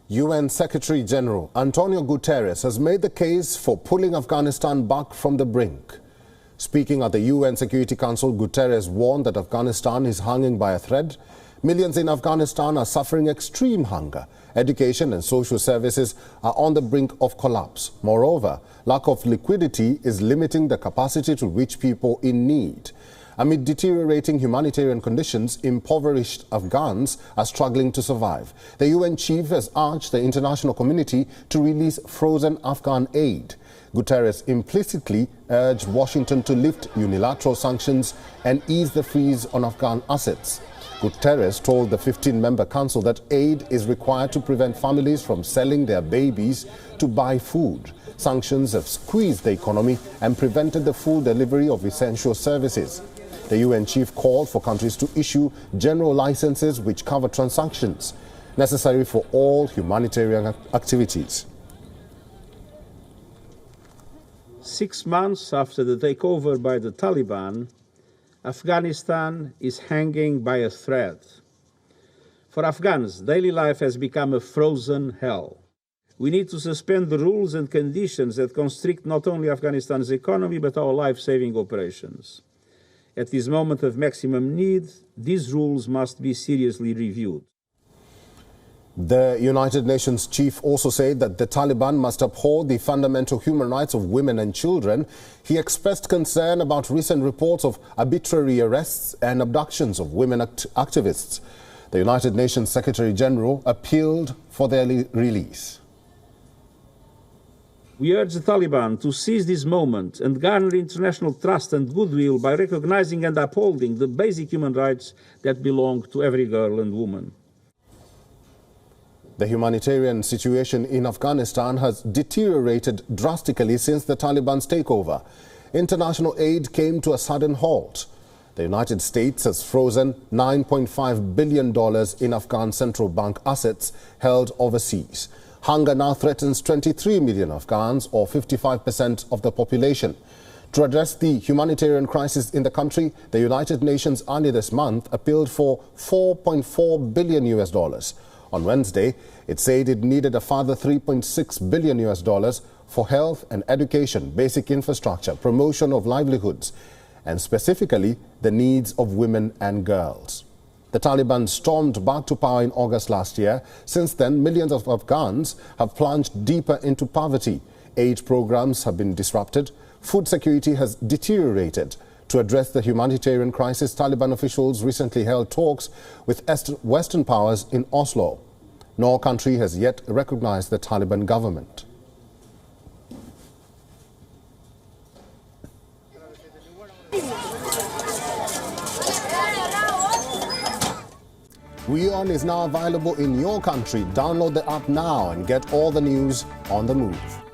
UN Secretary-General Antonio Guterres has made the case for pulling Afghanistan back from the brink. Speaking at the UN Security Council, Guterres warned that Afghanistan is hanging by a thread. Millions in Afghanistan are suffering extreme hunger. Education and social services are on the brink of collapse. Moreover, lack of liquidity is limiting the capacity to reach people in need. Amid deteriorating humanitarian conditions, impoverished Afghans are struggling to survive. The UN chief has urged the international community to release frozen Afghan aid. Guterres implicitly urged Washington to lift unilateral sanctions and ease the freeze on Afghan assets. Guterres told the 15-member council that aid is required to prevent families from selling their babies to buy food. Sanctions have squeezed the economy and prevented the full delivery of essential services. The UN chief called for countries to issue general licenses which cover transactions necessary for all humanitarian activities. 6 months after the takeover by the Taliban, Afghanistan is hanging by a thread. For Afghans, daily life has become a frozen hell. We need to suspend the rules and conditions that constrict not only Afghanistan's economy but our life-saving operations. At this moment of maximum need, these rules must be seriously reviewed. The United Nations chief also said that the Taliban must uphold the fundamental human rights of women and children. He expressed concern about recent reports of arbitrary arrests and abductions of women activists. The United Nations Secretary-General appealed for their release. We urge the Taliban to seize this moment and garner international trust and goodwill by recognizing and upholding the basic human rights that belong to every girl and woman. The humanitarian situation in Afghanistan has deteriorated drastically since the Taliban's takeover. International aid came to a sudden halt. The United States has frozen $9.5 billion in Afghan central bank assets held overseas. Hunger now threatens 23 million Afghans, or 55% of the population. To address the humanitarian crisis in the country, the United Nations earlier this month appealed for $4.4 billion US. On Wednesday, it said it needed a further $3.6 billion US for health and education, basic infrastructure, promotion of livelihoods, and specifically the needs of women and girls. The Taliban stormed back to power in August last year. Since then, millions of Afghans have plunged deeper into poverty. Aid programs have been disrupted. Food security has deteriorated. To address the humanitarian crisis, Taliban officials recently held talks with Western powers in Oslo. No country has yet recognized the Taliban government. WION is now available in your country. Download the app now and get all the news on the move.